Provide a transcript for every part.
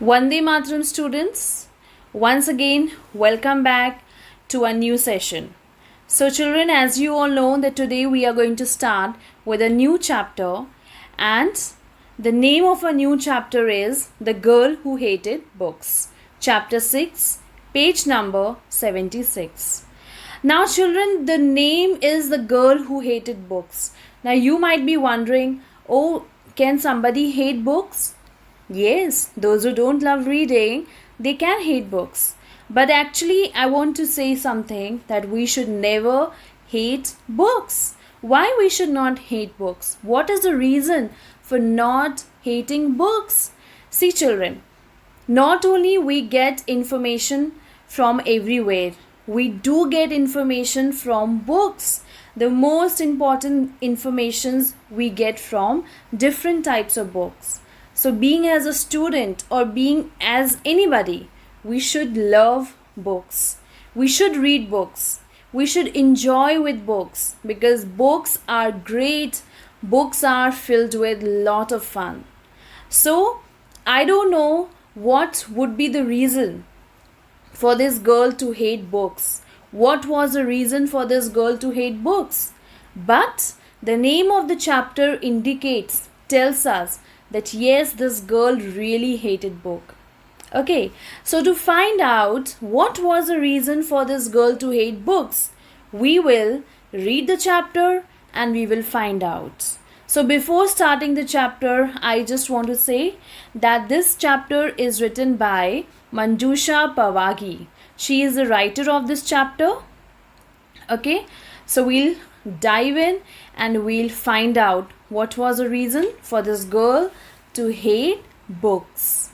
Vande Mataram students, once again welcome back to a new session. So children, as you all know that today we are going to start with a new chapter, and the name of a new chapter is The Girl Who Hated Books. Chapter 6, page number 76. Now children, the name is The Girl Who Hated Books. Now you might be wondering, oh, can somebody hate books? Yes, those who don't love reading, they can hate books. But actually, I want to say something that we should never hate books. Why we should not hate books? What is the reason for not hating books? See children, not only we get information from everywhere, we do get information from books. The most important informations we get from different types of books. So being as a student or being as anybody, we should love books. We should read books. We should enjoy with books because books are great. Books are filled with lot of fun. So I don't know what would be the reason for this girl to hate books. What was the reason for this girl to hate books? But the name of the chapter indicates, tells us that yes, this girl really hated book. Okay, so to find out what was the reason for this girl to hate books, we will read the chapter and we will find out. So before starting the chapter, I just want to say that this chapter is written by Manjusha Pawagi. She is the writer of this chapter. Okay, so we'll dive in and we'll find out what was the reason for this girl to hate books.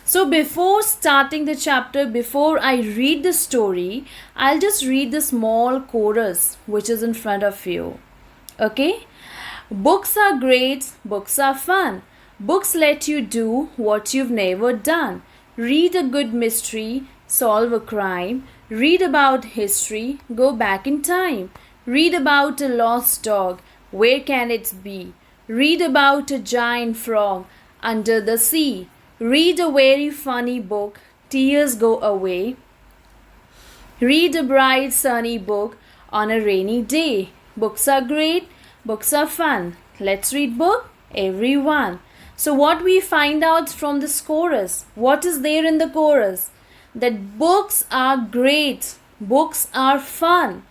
So before starting the chapter, before I read the story, I'll just read the small chorus which is in front of you. Okay? Books are great, books are fun. Books let you do what you've never done. Read a good mystery, solve a crime. Read about history, go back in time. Read about a lost dog, where can it be? Read about a giant frog under the sea. Read a very funny book, tears go away. Read a bright sunny book on a rainy day. Books are great, books are fun. Let's read book, everyone. So what we find out from this chorus, what is there in the chorus? That books are great, books are fun.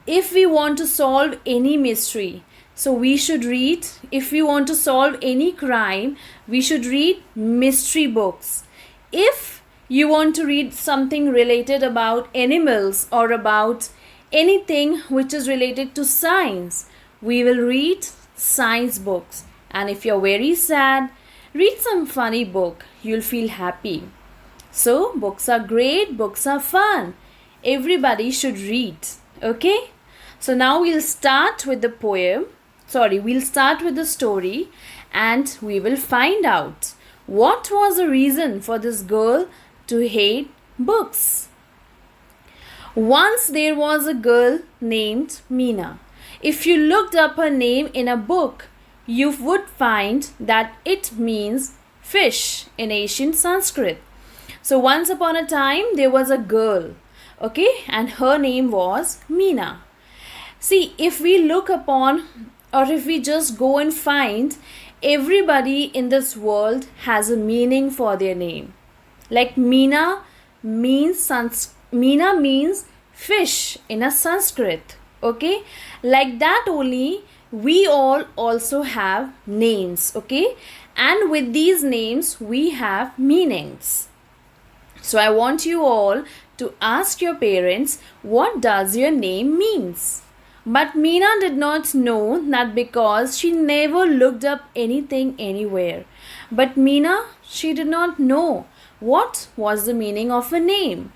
If we want to solve any mystery, so we should read. If we want to solve any crime, we should read mystery books. If you want to read something related about animals or about anything which is related to science, we will read science books. And if you're very sad, read some funny book. You'll feel happy. So books are great, books are fun. Everybody should read. Okay? So now we'll start with the poem. We'll start with the story and we will find out what was the reason for this girl to hate books. Once there was a girl named Meena. If you looked up her name in a book, you would find that it means fish in ancient Sanskrit. So once upon a time there was a girl, okay, and her name was Meena. See, if we look upon or if we just go and find, everybody in this world has a meaning for their name. Like Meena means fish in a Sanskrit. Okay, like that only we all also have names. Okay, and with these names we have meanings. So I want you all to ask your parents, what does your name means? But Meena did not know that because she never looked up anything anywhere. But Meena, she did not know what was the meaning of a name.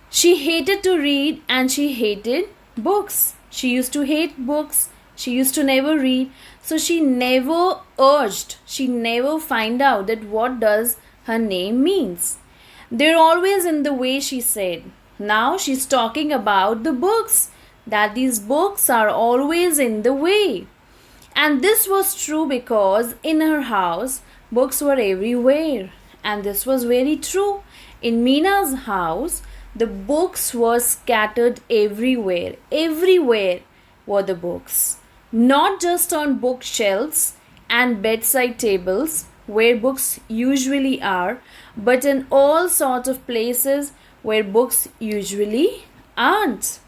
She hated to read and she hated books. She used to hate books. She used to never read. So she never find out that what does her name means. They're always in the way, she said. Now she's talking about the books. That these books are always in the way. And this was true because in her house, books were everywhere. And this was very true. In Mina's house, the books were scattered everywhere. Everywhere were the books. Not just on bookshelves and bedside tables, where books usually are, but in all sorts of places where books usually aren't.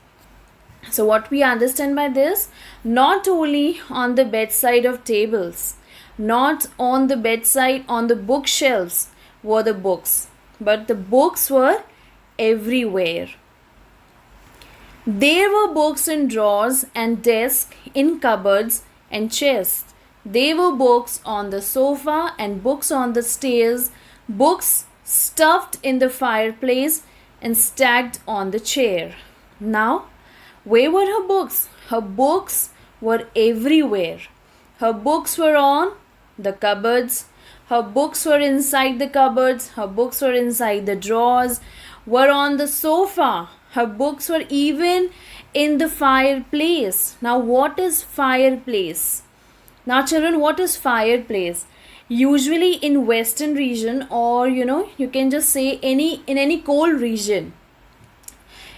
So, what we understand by this, not only on the bedside of tables, not on the bedside, on the bookshelves were the books, but the books were everywhere. There were books in drawers and desks, in cupboards and chests. There were books on the sofa and books on the stairs, books stuffed in the fireplace and stacked on the chair. Now, where were her books? Her books were everywhere. Her books were on the cupboards. Her books were inside the cupboards. Her books were inside the drawers, were on the sofa. Her books were even in the fireplace. Now, what is fireplace? Now, children, what is fireplace? Usually in western region, or you can just say in any cold region.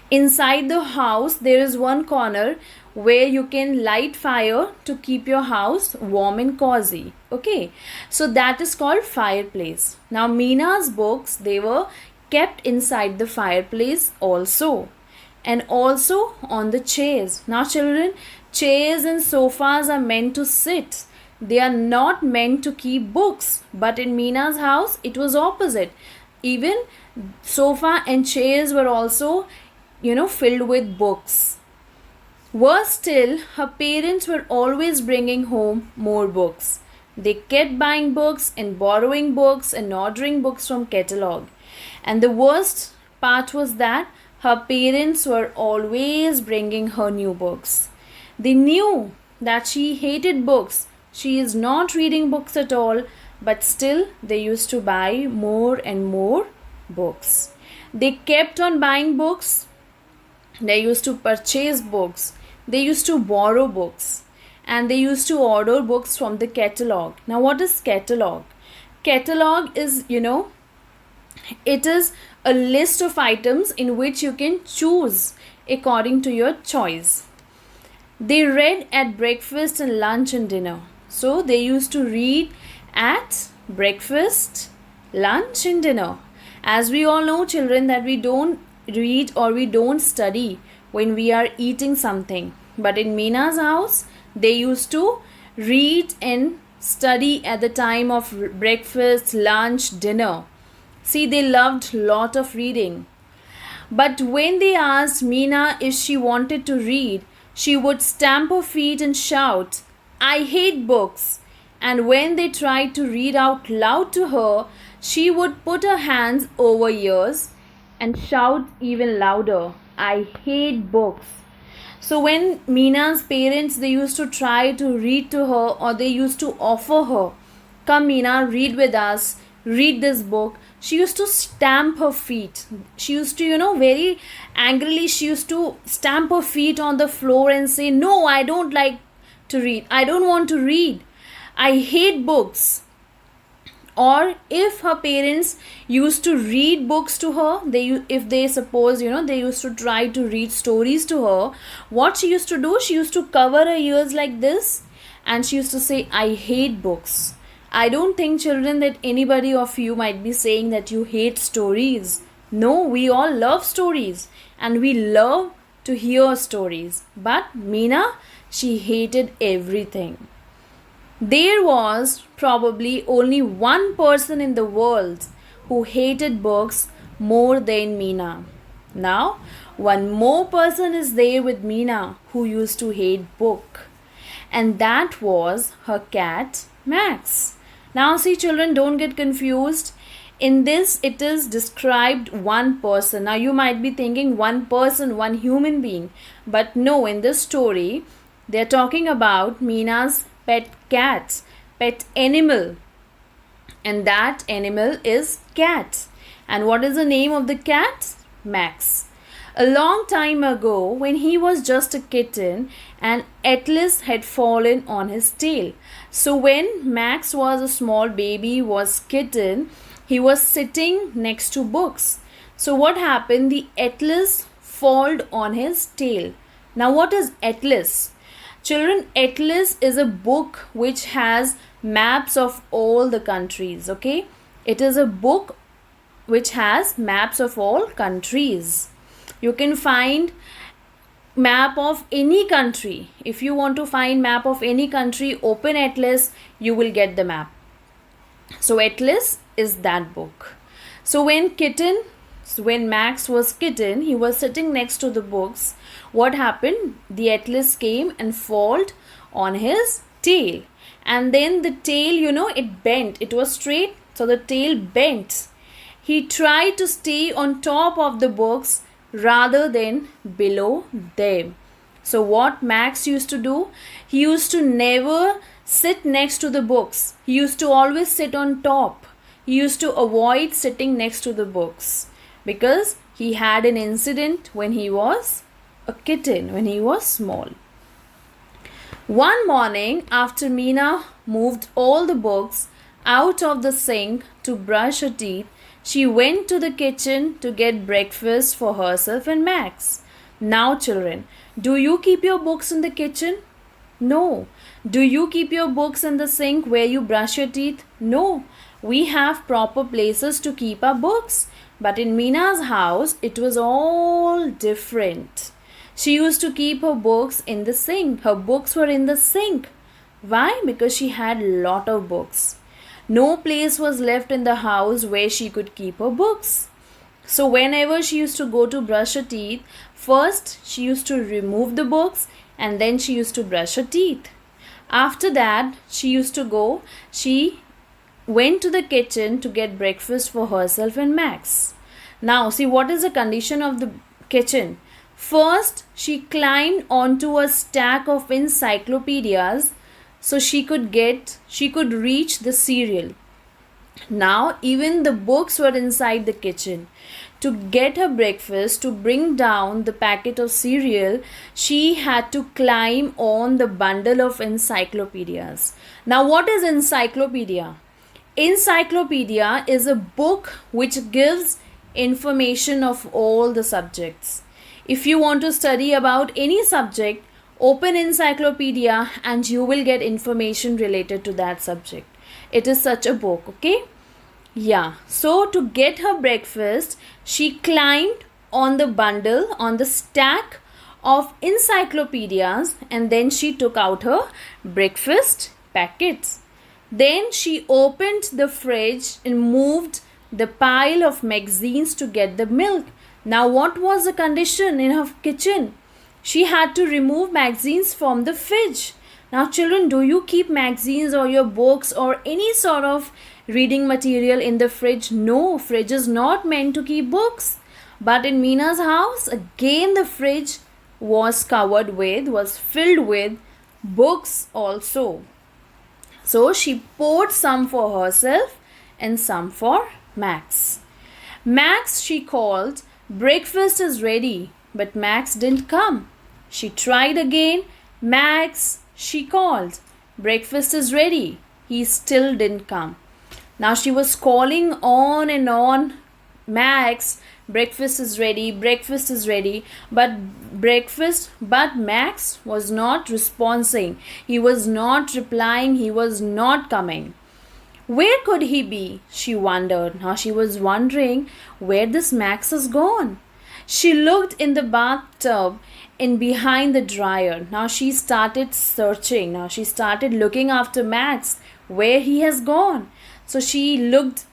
Inside the house, there is one corner where you can light fire to keep your house warm and cozy. Okay, so that is called fireplace. Now, Mina's books, they were kept inside the fireplace also, and also on the chairs. Now, children, chairs and sofas are meant to sit. They are not meant to keep books. But in Mina's house, it was opposite. Even sofa and chairs were also filled with books. Worse still, her parents were always bringing home more books. They kept buying books and borrowing books and ordering books from catalog. And the worst part was that her parents were always bringing her new books. They knew that she hated books. She is not reading books at all, but still they used to buy more and more books. They kept on buying books. They used to purchase books. They used to borrow books. And they used to order books from the catalog. Now, what is catalog? Catalog is, it is a list of items in which you can choose according to your choice. They read at breakfast and lunch and dinner. So, they used to read at breakfast, lunch and dinner. As we all know, children, that we don't read or we don't study when we are eating something. But in Mina's house, they used to read and study at the time of breakfast, lunch, dinner. See, they loved lot of reading. But when they asked Mina if she wanted to read, she would stamp her feet and shout, "I hate books." And when they tried to read out loud to her, she would put her hands over ears and shout even louder, "I hate books." So when Mina's parents, they used to try to read to her, or they used to offer her, "Come Mina, read with us, read this book," she used to stamp her feet. She used to, very angrily, she used to stamp her feet on the floor and say, "No, I don't like to read. I don't want to read. I hate books." Or if her parents used to read books to her, if they suppose, they used to try to read stories to her, what she used to do, she used to cover her ears like this, and she used to say, "I hate books." I don't think, children, that anybody of you might be saying that you hate stories. No, we all love stories and we love to hear stories. But Mina, she hated everything. There was probably only one person in the world who hated books more than Mina. Now, one more person is there with Mina who used to hate book. And that was her cat, Max. Now, see, children, don't get confused. In this, it is described one person. Now, you might be thinking one person, one human being. But no, in this story, they're talking about Mina's pet cat, pet animal. And that animal is cat. And what is the name of the cat? Max. A long time ago, when he was just a kitten, an atlas had fallen on his tail. So when Max was a small baby, was kitten, he was sitting next to books. So what happened? The atlas fell on his tail. Now what is atlas? Children, atlas is a book which has maps of all the countries. Okay, it is a book which has maps of all countries. You can find map of any country. If you want to find map of any country, open atlas, you will get the map. So atlas is that book. So when Max was kitten, he was sitting next to the books. What happened? The atlas came and fell on his tail. And then the tail, it bent. It was straight, so the tail bent. He tried to stay on top of the books rather than below them. So what Max used to do? He used to never sit next to the books. He used to always sit on top. He used to avoid sitting next to the books because he had an incident when he was a kitten, when he was small. One morning, after Meena moved all the books out of the sink to brush her teeth, she went to the kitchen to get breakfast for herself and Max. Now, children, do you keep your books in the kitchen? No. Do you keep your books in the sink where you brush your teeth? No. We have proper places to keep our books. But in Meena's house, it was all different. She used to keep her books in the sink. Her books were in the sink. Why? Because she had a lot of books. No place was left in the house where she could keep her books. So whenever she used to go to brush her teeth, first she used to remove the books and then she used to brush her teeth. After that, she went to the kitchen to get breakfast for herself and Max. Now, see what is the condition of the kitchen. First, she climbed onto a stack of encyclopedias so she could reach the cereal. Now, even the books were inside the kitchen. To get her breakfast, to bring down the packet of cereal, she had to climb on the bundle of encyclopedias. Now, what is encyclopedia? Encyclopedia is a book which gives information of all the subjects. If you want to study about any subject, open encyclopedia and you will get information related to that subject. It is such a book, okay? Yeah. So to get her breakfast, she climbed on the bundle, on the stack of encyclopedias, and then she took out her breakfast packets. Then she opened the fridge and moved the pile of magazines to get the milk. Now what was the condition in her kitchen? She had to remove magazines from the fridge. Now children, do you keep magazines or your books or any sort of reading material in the fridge? No, fridge is not meant to keep books. But in Meena's house, again the fridge was filled with books also. So she poured some for herself and some for Max. Max, she called, breakfast is ready, but Max didn't come. She tried again. Max, she called, breakfast is ready. He still didn't come. Now she was calling on and on. Max, breakfast is ready, breakfast is ready. But Max was not responding. He was not replying. He was not coming. Where could he be? She wondered. Now she was wondering where this Max has gone. She looked in the bathtub and behind the dryer. Now she started searching. Now she started looking after Max, where he has gone. So she looked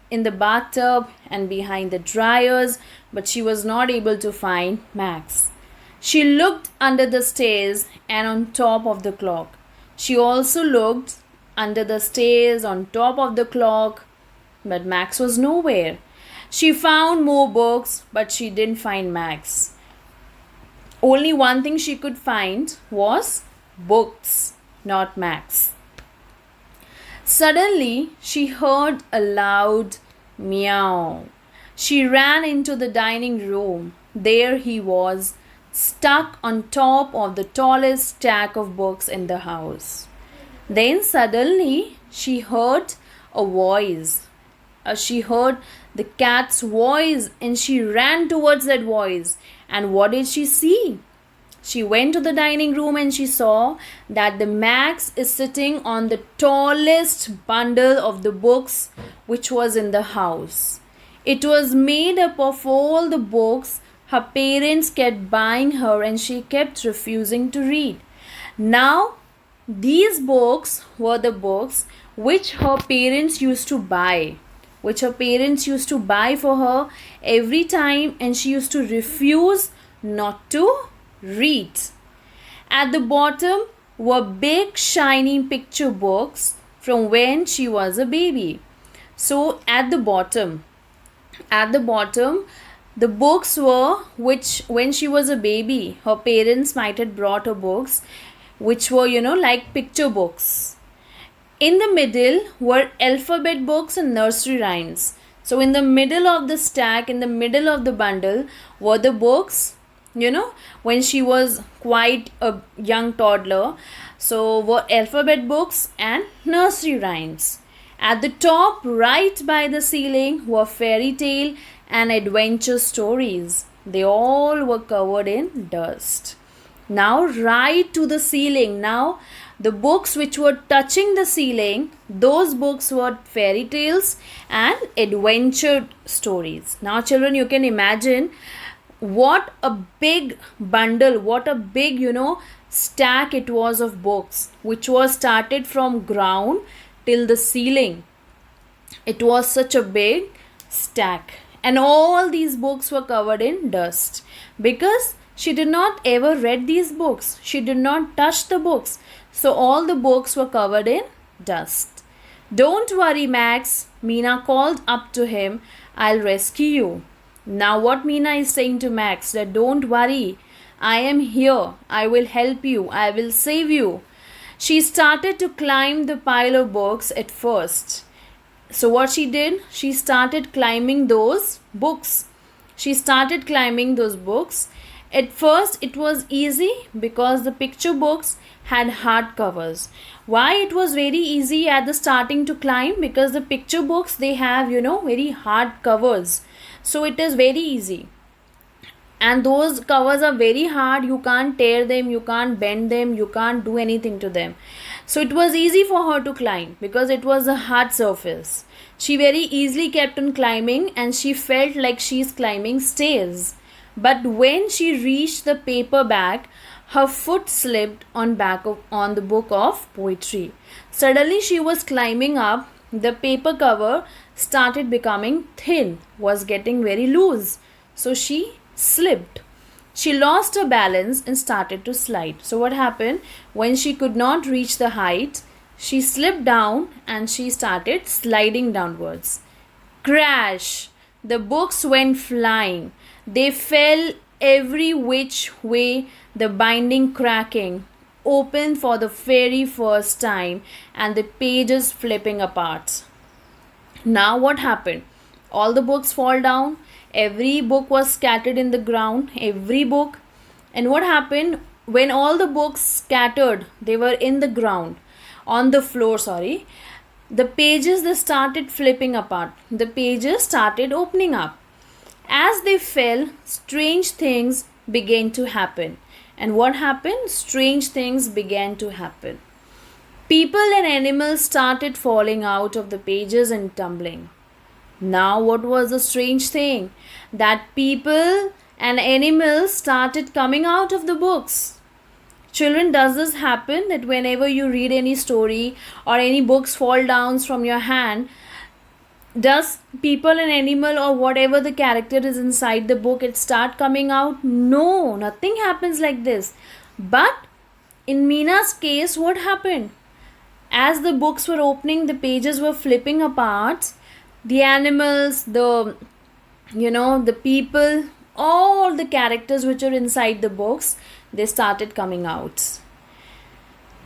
in the bathtub and behind the dryers, but she was not able to find Max. She looked under the stairs and on top of the clock. She also looked under the stairs, on top of the clock, but Max was nowhere. She found more books, but she didn't find Max. Only one thing she could find was books, not Max. Suddenly, she heard a loud meow. She ran into the dining room. There he was, stuck on top of the tallest stack of books in the house. Then suddenly she heard a voice. She heard the cat's voice and she ran towards that voice. And what did she see? She went to the dining room and she saw that the Max is sitting on the tallest bundle of the books which was in the house. It was made up of all the books her parents kept buying her and she kept refusing to read. Now, these books were the books which her parents used to buy, for her every time, and she used to refuse not to read. At the bottom were big shiny picture books from when she was a baby. So at the bottom, the books were which when she was a baby, her parents might have brought her books which were, like picture books. In the middle were alphabet books and nursery rhymes. So in the middle of the stack, in the middle of the bundle were the books, when she was quite a young toddler. So were alphabet books and nursery rhymes. At the top, right by the ceiling, were fairy tale and adventure stories. They all were covered in dust. Now right to the ceiling. Now the books which were touching the ceiling, those books were fairy tales and adventure stories. Now children, you can imagine what a big bundle, what a big, stack it was of books, which was started from ground till the ceiling. It was such a big stack. And all these books were covered in dust because she did not ever read these books. She did not touch the books. So all the books were covered in dust. Don't worry, Max, Meena called up to him. I'll rescue you. Now what Meena is saying to Max, that don't worry, I am here. I will help you. I will save you. She started to climb the pile of books at first. So what she did, she started climbing those books. At first it was easy because the picture books had hard covers. Why it was very easy at the starting to climb? Because the picture books, they have, very hard covers. So it is very easy. And those covers are very hard. You can't tear them, you can't bend them, you can't do anything to them. So it was easy for her to climb because it was a hard surface. She very easily kept on climbing and she felt like she's climbing stairs. But when she reached the paperback, her foot slipped on the book of poetry. Suddenly she was climbing up. The paper cover started becoming thin, was getting very loose. So she slipped. She lost her balance and started to slide. So what happened? When she could not reach the height, she slipped down and she started sliding downwards. Crash! The books went flying. They fell every which way, the binding cracking open for the very first time and the pages flipping apart. Now what happened? All the books fall down. Every book was scattered in the ground. Every book. And what happened? When all the books scattered, they were in the ground. On the floor, the pages, they started flipping apart. The pages started opening up. As they fell, strange things began to happen. And what happened? Strange things began to happen. People and animals started falling out of the pages and tumbling. Now what was the strange thing? That people and animals started coming out of the books. Children, does this happen that whenever you read any story or any books fall down from your hand, does people and animal or whatever the character is inside the book, it start coming out? No, nothing happens like this. But in Meena's case, what happened? As the books were opening, the pages were flipping apart. The animals, the people, all the characters which are inside the books, they started coming out.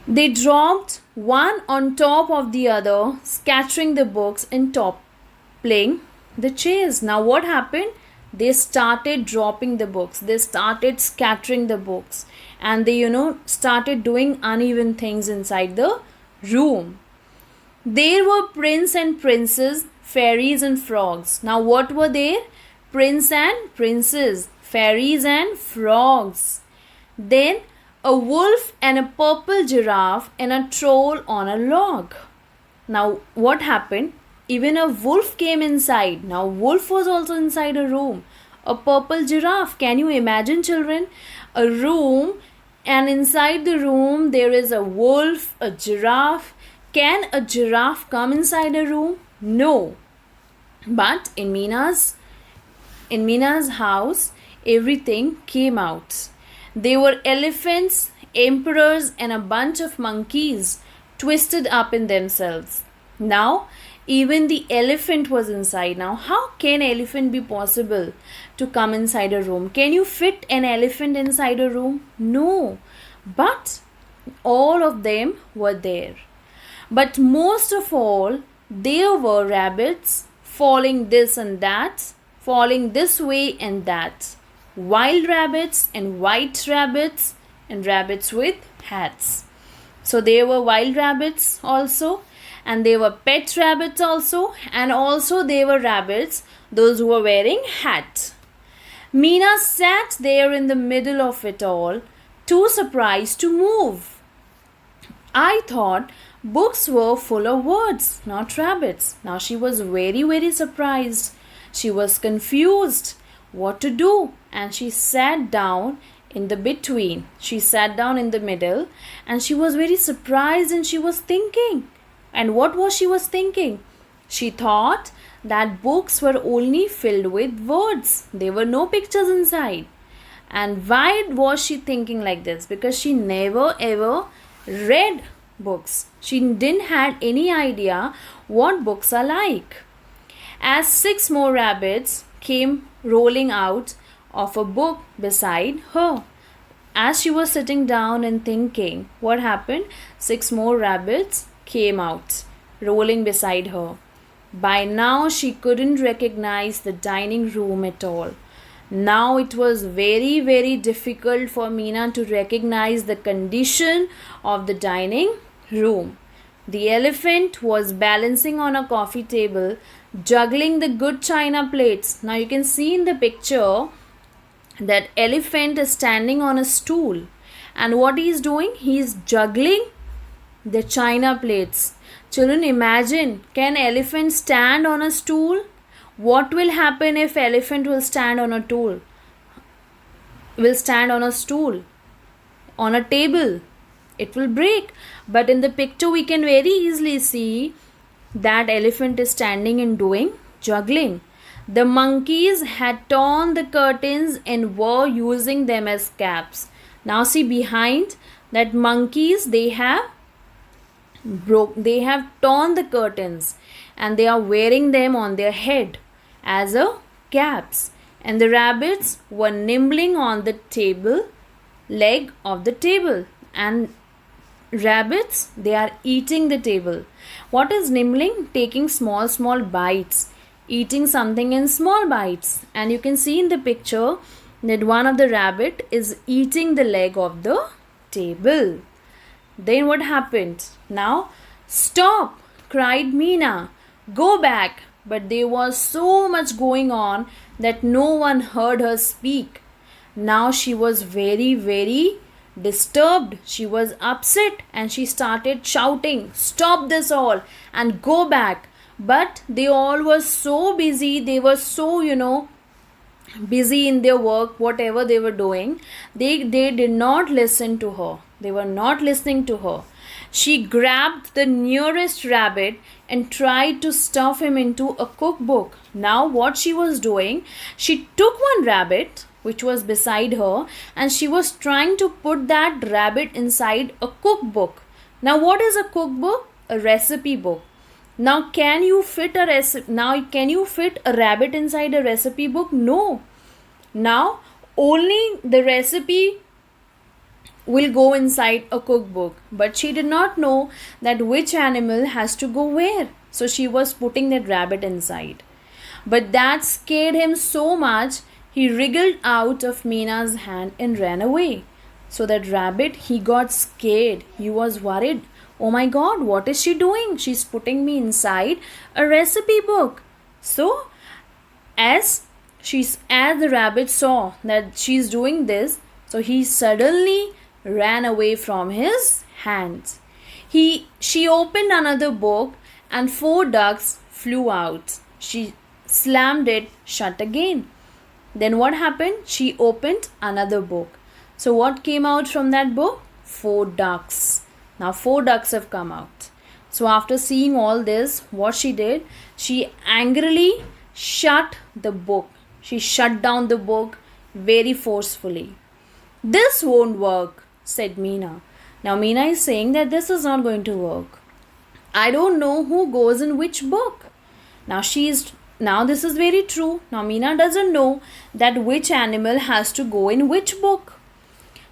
They dropped one on top of the other, scattering the books and toppling the chase. Now what happened? They started dropping the books. They started scattering the books. And they, started doing uneven things inside the room. There were prince and princess, fairies and frogs. Now what were there? Prince and princess, fairies and frogs. Then a wolf and a purple giraffe and a troll on a log. Now what happened? Even a wolf came inside. Now wolf was also inside a room. A purple giraffe. Can you imagine, children? A room, and inside the room there is a wolf, a giraffe. Can a giraffe come inside a room? No. But in Meena's house, everything came out. There were elephants, emperors, and a bunch of monkeys twisted up in themselves. Now, even the elephant was inside. Now, how can elephant be possible to come inside a room? Can you fit an elephant inside a room? No. But all of them were there. But most of all, there were rabbits falling this and that, falling this way and that. Wild rabbits and white rabbits and rabbits with hats. So there were wild rabbits also, and there were pet rabbits also, and also there were rabbits, those who were wearing hats. Meena sat there in the middle of it all, too surprised to move. I thought books were full of words, not rabbits. Now she was very, very surprised. She was confused what to do, and she sat down in the between. She sat down in the middle, and she was very surprised, and she was thinking. And what was she was thinking? She thought that books were only filled with words. There were no pictures inside. And why was she thinking like this? Because she never ever read books. She didn't had any idea what books are like. As 6 more rabbits came rolling out of a book beside her. As she was sitting down and thinking, what happened? 6 more rabbits came out, rolling beside her. By now she couldn't recognize the dining room at all. Now it was very, very difficult for Meena to recognize the condition of the dining room. The elephant was balancing on a coffee table, juggling the good china plates. Now you can see in the picture that elephant is standing on a stool, and what he is doing? He is juggling the china plates. Children, imagine, can elephant stand on a stool? What will happen if elephant will stand on a stool? Will stand on a stool, on a table? It will break. But in the picture we can very easily see that elephant is standing and doing juggling. The monkeys had torn the curtains and were using them as caps. Now see, behind that monkeys, they have torn the curtains and they are wearing them on their head as a caps. And the rabbits were nibbling on the table leg of the table, and rabbits, they are eating the table. What is nibbling? Taking small bites, eating something in small bites. And you can see in the picture that one of the rabbit is eating the leg of the table. Then what happened? Now, stop, cried Meena. Go back. But there was so much going on that no one heard her speak. Now she was very, very disturbed. She was upset and she started shouting, stop this all and go back. But they all were so busy. They were so, busy in their work, whatever they were doing. They did not listen to her. They were not listening to her. She grabbed the nearest rabbit and tried to stuff him into a cookbook. Now what she was doing, she took one rabbit which was beside her and she was trying to put that rabbit inside a cookbook. Now what is a cookbook? A recipe book. Now can you fit a rabbit inside a recipe book? No. Now only the recipe will go inside a cookbook, but she did not know that which animal has to go where. So she was putting that rabbit inside. But that scared him so much, he wriggled out of Meena's hand and ran away. So that rabbit, he got scared. He was worried. Oh my god, what is she doing? She's putting me inside a recipe book. So, as the rabbit saw that she's doing this, so he suddenly ran away from his hands. She opened another book and 4 ducks flew out. She slammed it shut again. Then what happened? She opened another book. So what came out from that book? 4 ducks. Now 4 ducks have come out. So after seeing all this, what she did? She angrily shut the book. She shut down the book very forcefully. This won't work, said Meena. Now Meena is saying that this is not going to work. I don't know who goes in which book. Now this is very true. Now Meena doesn't know that which animal has to go in which book.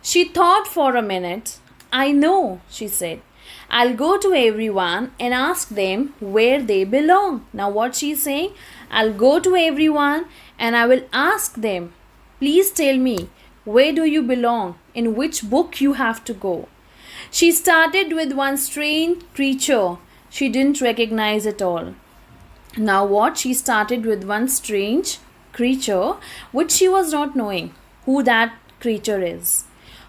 She thought for a minute. I know, she said. I'll go to everyone and ask them where they belong. Now what she's saying? I'll go to everyone and I will ask them, please tell me, where do you belong? In which book you have to go? She started with one strange creature she didn't recognize at all. Now what? She started with one strange creature which she was not knowing who that creature is.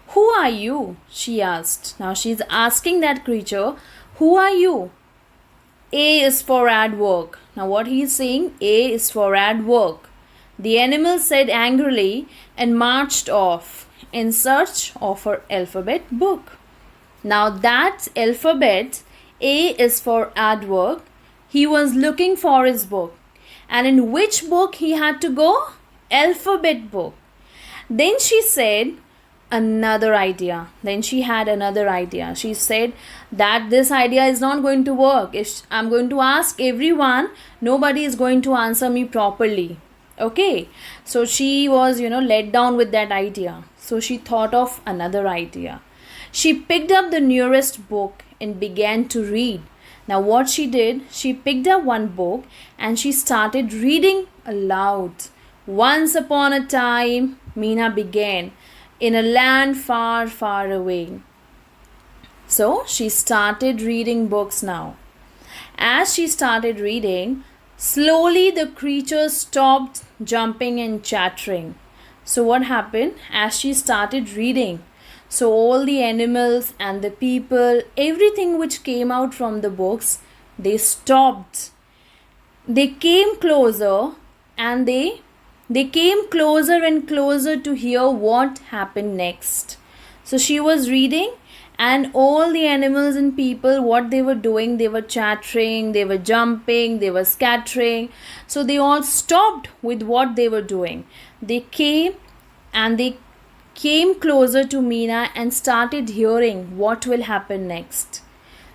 Who are you? She asked. Now she's asking that creature, who are you? A is for aardvark. Now what he is saying? A is for aardvark. The animal said angrily and marched off in search of her alphabet book. Now that alphabet, A is for aardvark, he was looking for his book. And in which book he had to go? Alphabet book. Then she said another idea. Then she had another idea. She said that this idea is not going to work. If I'm going to ask everyone, nobody is going to answer me properly. Okay. So she was, let down with that idea. So she thought of another idea. She picked up the nearest book and began to read. Now what she did, she picked up one book and she started reading aloud. Once upon a time, Meena began, in a land far, far away. So she started reading books now. As she started reading, slowly the creature stopped jumping and chattering. So what happened? As she started reading, so all the animals and the people, everything which came out from the books, they stopped. They came closer and they came closer and closer to hear what happened next. So she was reading and all the animals and people, what they were doing, they were chattering, they were jumping, they were scattering. So they all stopped with what they were doing. They came closer to Meena and started hearing what will happen next.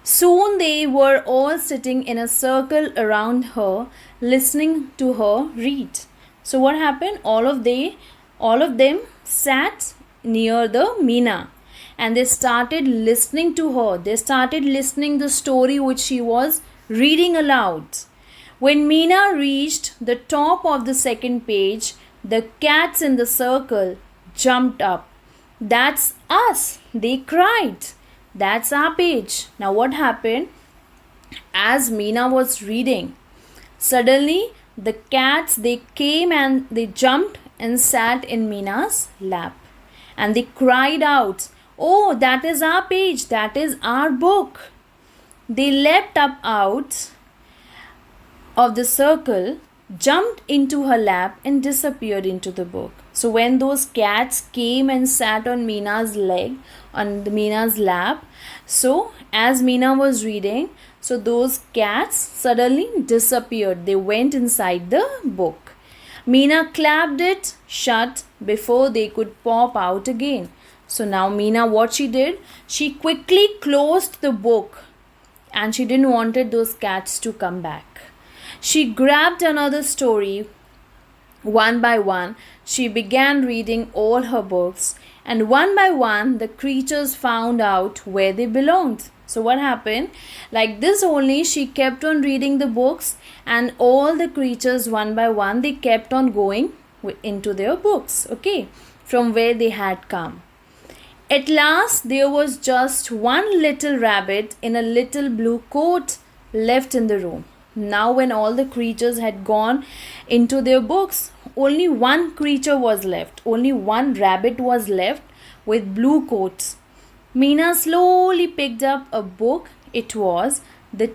Soon they were all sitting in a circle around her, listening to her read. So what happened? All of them sat near the Meena and they started listening to her. They started listening the story which she was reading aloud. When Meena reached the top of the second page, the cats in the circle jumped up. That's us, they cried. That's our page. Now what happened? As Meena was reading, suddenly the cats, they came and they jumped and sat in Meena's lap. And they cried out, oh, that is our page, that is our book. They leapt up out of the circle, jumped into her lap and disappeared into the book. So when those cats came and sat on Meena's lap, so as Meena was reading, so those cats suddenly disappeared. They went inside the book. Meena clapped it shut before they could pop out again. So now Meena, what she did, she quickly closed the book and she didn't wanted those cats to come back. She grabbed another story. One by one, she began reading all her books, and one by one, the creatures found out where they belonged. So what happened? Like this only, she kept on reading the books, and all the creatures one by one, they kept on going into their books, okay, from where they had come. At last, there was just one little rabbit in a little blue coat left in the room. Now, when all the creatures had gone into their books, only one creature was left. Only one rabbit was left with blue coats. Meena slowly picked up a book. It was the